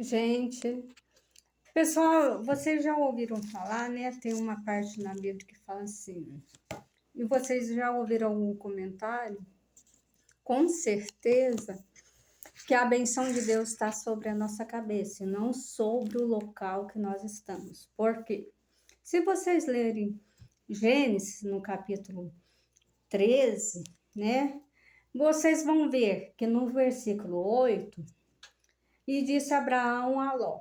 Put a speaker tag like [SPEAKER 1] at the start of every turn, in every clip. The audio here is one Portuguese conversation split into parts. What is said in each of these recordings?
[SPEAKER 1] Gente, pessoal, vocês já ouviram falar, né? Tem uma parte na Bíblia que fala assim. E vocês já ouviram algum comentário? Com certeza que a benção de Deus está sobre a nossa cabeça e não sobre o local que nós estamos. Por quê? Se vocês lerem Gênesis, no capítulo 13, né? Vocês vão ver que no versículo 8, e disse Abraão a Ló: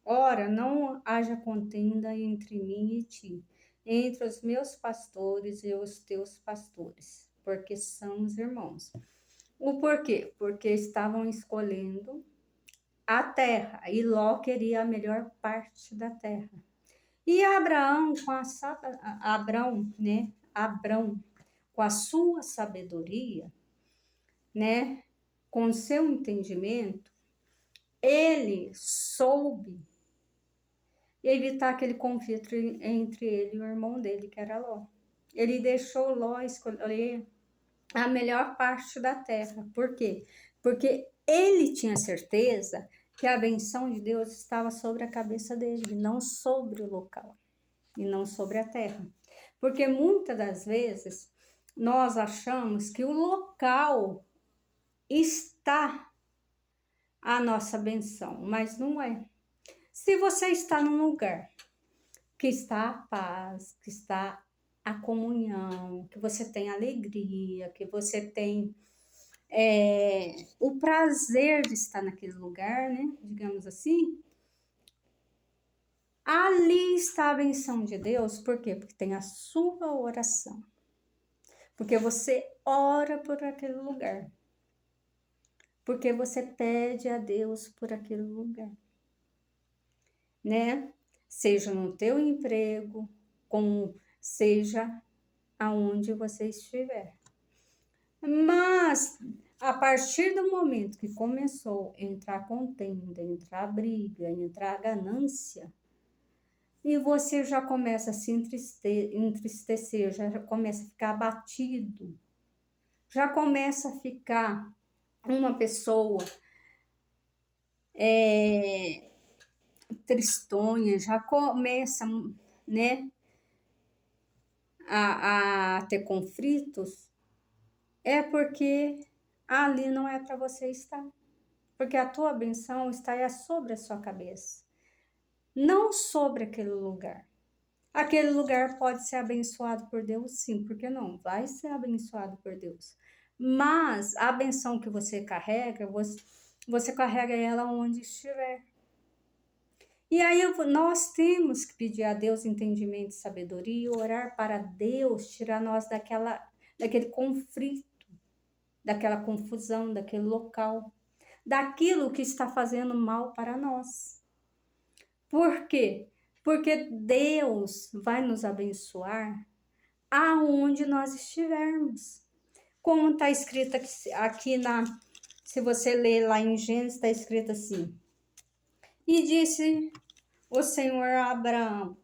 [SPEAKER 1] Ora, não haja contenda entre mim e ti, entre os meus pastores e os teus pastores, porque somos irmãos. O porquê? Porque estavam escolhendo a terra e Ló queria a melhor parte da terra. E Abraão, Abrão, com a sua sabedoria, né, com o seu entendimento, ele soube evitar aquele conflito entre ele e o irmão dele, que era Ló. Ele deixou Ló escolher a melhor parte da terra. Por quê? Porque ele tinha certeza que a benção de Deus estava sobre a cabeça dele, não sobre o local, e não sobre a terra. Porque muitas das vezes nós achamos que o local está a nossa benção, mas não é. Se você está num lugar que está a paz, que está a comunhão, que você tem alegria, que você tem o prazer de estar naquele lugar, né? Digamos assim. Ali está a benção de Deus, por quê? Porque tem a sua oração. Porque você ora por aquele lugar. Porque você pede a Deus por aquele lugar. Né? Seja no teu emprego, como seja aonde você estiver. Mas a partir do momento que começou a entrar contenda, entrar briga, entrar ganância, e você já começa a se entristecer, já começa a ficar abatido, já começa a ficar uma pessoa tristonha, já começa, né, a ter conflitos, é porque ali não é para você estar. Porque a tua benção está sobre a sua cabeça, não sobre aquele lugar. Aquele lugar pode ser abençoado por Deus, sim, porque não? Vai ser abençoado por Deus. Mas a benção que você carrega, você carrega ela onde estiver. E aí nós temos que pedir a Deus entendimento e sabedoria e orar para Deus tirar nós daquele conflito, daquela confusão, daquele local, daquilo que está fazendo mal para nós. Por quê? Porque Deus vai nos abençoar aonde nós estivermos. Como está escrito aqui se você ler lá em Gênesis, está escrito assim: E disse o Senhor a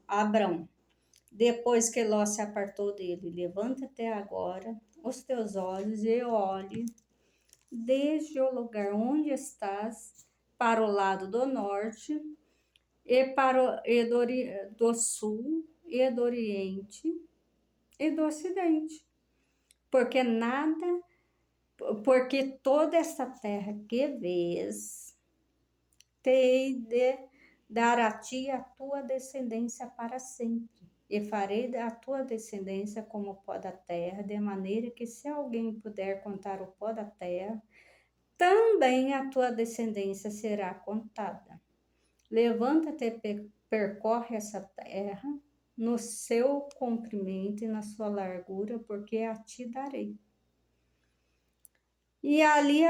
[SPEAKER 1] Abrão, depois que Ló se apartou dele: Levanta-te agora os teus olhos e olhe desde o lugar onde estás para o lado do norte e para do sul e do oriente e do ocidente, porque toda esta terra que vês te hei de dar a ti a tua descendência para sempre, e farei a tua descendência como o pó da terra, de maneira que se alguém puder contar o pó da terra, também a tua descendência será contada. Levanta-te e percorre essa terra no seu comprimento e na sua largura, porque a ti darei. E ali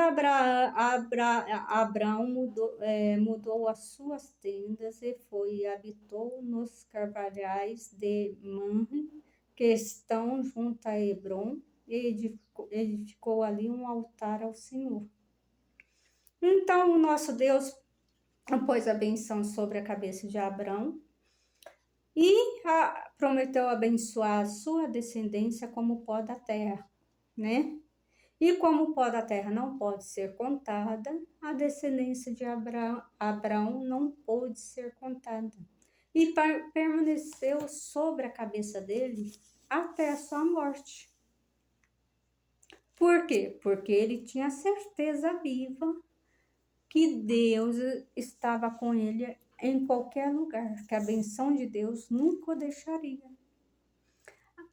[SPEAKER 1] Abraão mudou as suas tendas e foi e habitou nos carvalhais de Mamre, que estão junto a Hebrom, e edificou ali um altar ao Senhor. Então, o nosso Deus pôs a benção sobre a cabeça de Abraão e prometeu abençoar a sua descendência como o pó da terra, né? E como o pó da terra não pode ser contada, a descendência de Abraão não pôde ser contada. E permaneceu sobre a cabeça dele até a sua morte. Por quê? Porque ele tinha certeza viva que Deus estava com ele em qualquer lugar, que a benção de Deus nunca o deixaria.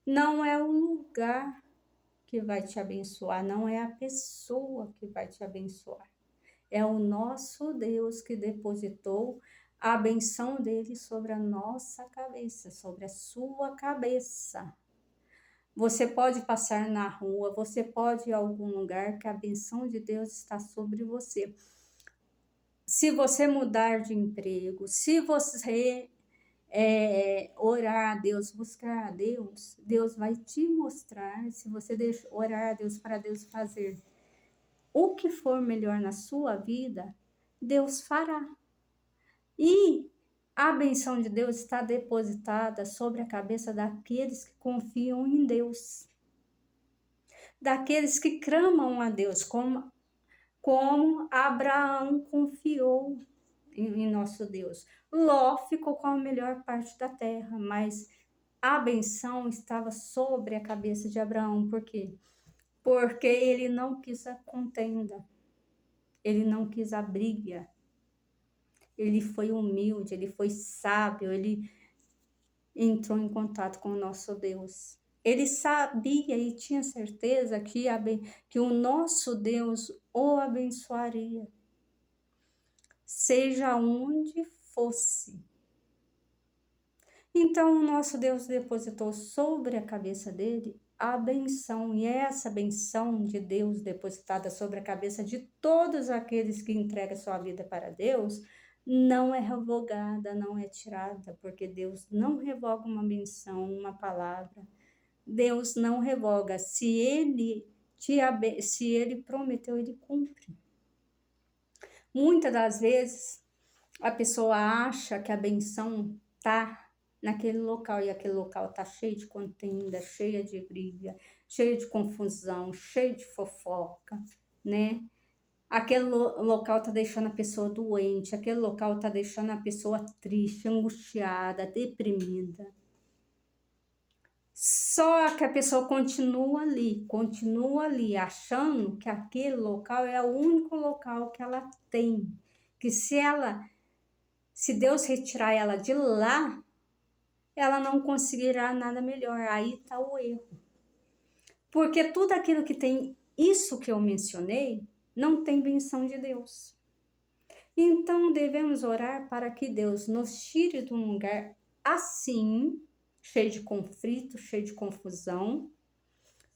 [SPEAKER 1] Não é o lugar que vai te abençoar, não é a pessoa que vai te abençoar. É o nosso Deus que depositou a benção dele sobre a nossa cabeça, sobre a sua cabeça. Você pode passar na rua, você pode ir a algum lugar que a benção de Deus está sobre você. Se você mudar de emprego, se você orar a Deus, buscar a Deus, Deus vai te mostrar. Se você orar a Deus para Deus fazer o que for melhor na sua vida, Deus fará. E a benção de Deus está depositada sobre a cabeça daqueles que confiam em Deus, daqueles que clamam a Deus, como Abraão confiou em nosso Deus. Ló ficou com a melhor parte da terra, mas a benção estava sobre a cabeça de Abraão. Por quê? Porque ele não quis a contenda, ele não quis a briga, ele foi humilde, ele foi sábio, ele entrou em contato com o nosso Deus. Ele sabia e tinha certeza que o nosso Deus o abençoaria, seja onde fosse. Então, o nosso Deus depositou sobre a cabeça dele a benção, e essa benção de Deus depositada sobre a cabeça de todos aqueles que entregam sua vida para Deus, não é revogada, não é tirada, porque Deus não revoga uma benção, uma palavra. Deus não revoga. Se ele prometeu, ele cumpre. Muitas das vezes, a pessoa acha que a benção está naquele local, e aquele local está cheio de contenda, cheia de briga, cheio de confusão, cheio de fofoca, né? Aquele local está deixando a pessoa doente, aquele local está deixando a pessoa triste, angustiada, deprimida. Só que a pessoa continua ali, achando que aquele local é o único local que ela tem, que se Deus retirar ela de lá, ela não conseguirá nada melhor. Aí está o erro. Porque tudo aquilo que tem isso que eu mencionei, não tem benção de Deus. Então, devemos orar para que Deus nos tire de um lugar assim, cheio de conflito, cheio de confusão,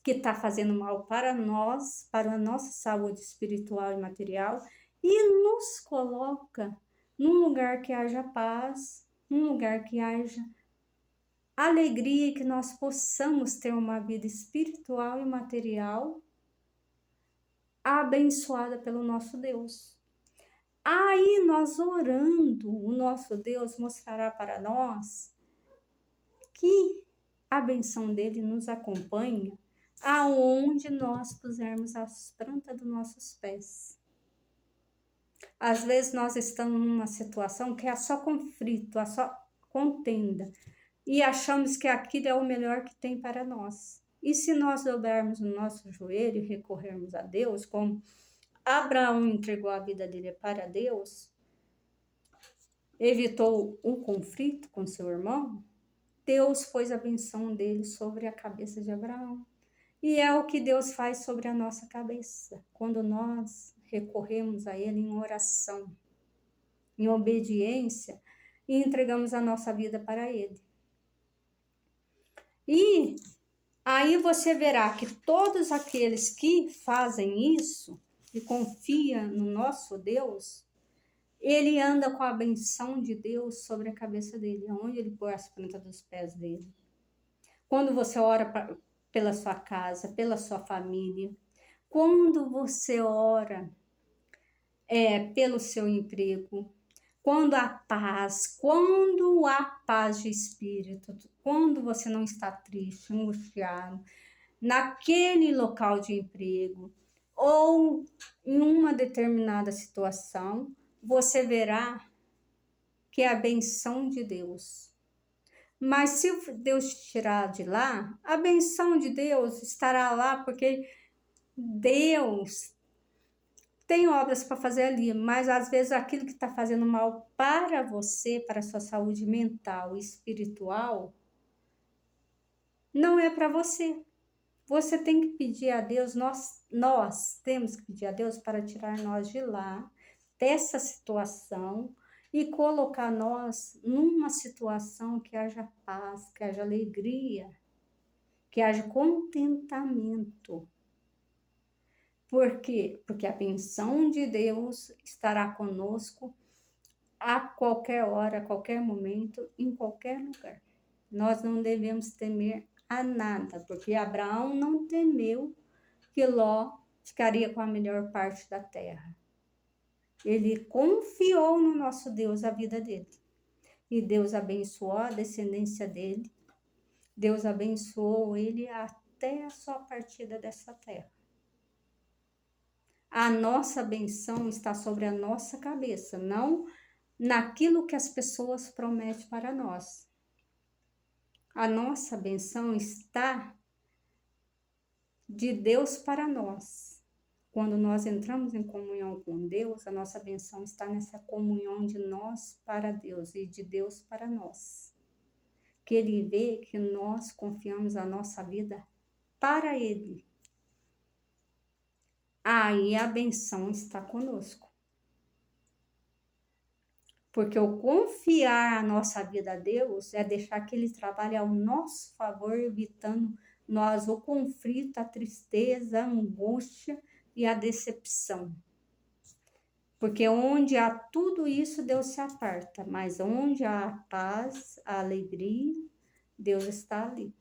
[SPEAKER 1] que está fazendo mal para nós, para a nossa saúde espiritual e material, e nos coloca num lugar que haja paz, num lugar que haja alegria, e que nós possamos ter uma vida espiritual e material abençoada pelo nosso Deus. Aí nós orando, o nosso Deus mostrará para nós que a benção dele nos acompanha aonde nós pusermos as plantas dos nossos pés. Às vezes nós estamos numa situação que é só conflito, é só contenda, e achamos que aquilo é o melhor que tem para nós. E se nós dobrarmos o nosso joelho e recorrermos a Deus, como Abraão entregou a vida dele para Deus, evitou um conflito com seu irmão, Deus pôs a benção dele sobre a cabeça de Abraão. E é o que Deus faz sobre a nossa cabeça, quando nós recorremos a Ele em oração, em obediência, e entregamos a nossa vida para Ele. E aí você verá que todos aqueles que fazem isso, que confiam no nosso Deus, ele anda com a benção de Deus sobre a cabeça dele, onde ele põe as plantas dos pés dele. Quando você ora pela sua casa, pela sua família, quando você ora pelo seu emprego, quando há paz de espírito, quando você não está triste, angustiado, naquele local de emprego, ou em uma determinada situação, você verá que é a benção de Deus. Mas se Deus te tirar de lá, a benção de Deus estará lá, porque Deus tem obras para fazer ali, mas às vezes aquilo que está fazendo mal para você, para a sua saúde mental e espiritual, não é para você. Você tem que pedir a Deus, nós temos que pedir a Deus para tirar nós de lá, dessa situação, e colocar nós numa situação que haja paz, que haja alegria, que haja contentamento. Por quê? Porque a benção de Deus estará conosco a qualquer hora, a qualquer momento, em qualquer lugar. Nós não devemos temer a nada, porque Abraão não temeu que Ló ficaria com a melhor parte da terra. Ele confiou no nosso Deus a vida dele. E Deus abençoou a descendência dele. Deus abençoou ele até a sua partida dessa terra. A nossa benção está sobre a nossa cabeça, não naquilo que as pessoas prometem para nós. A nossa benção está de Deus para nós. Quando nós entramos em comunhão com Deus, a nossa benção está nessa comunhão de nós para Deus e de Deus para nós. Que Ele vê que nós confiamos a nossa vida para Ele. Aí a benção está conosco. Porque o confiar a nossa vida a Deus é deixar que Ele trabalhe ao nosso favor, evitando nós o conflito, a tristeza, a angústia e a decepção. Porque onde há tudo isso, Deus se aparta. Mas onde há a paz, a alegria, Deus está ali.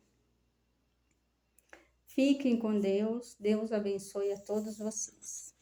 [SPEAKER 1] Fiquem com Deus. Deus abençoe a todos vocês.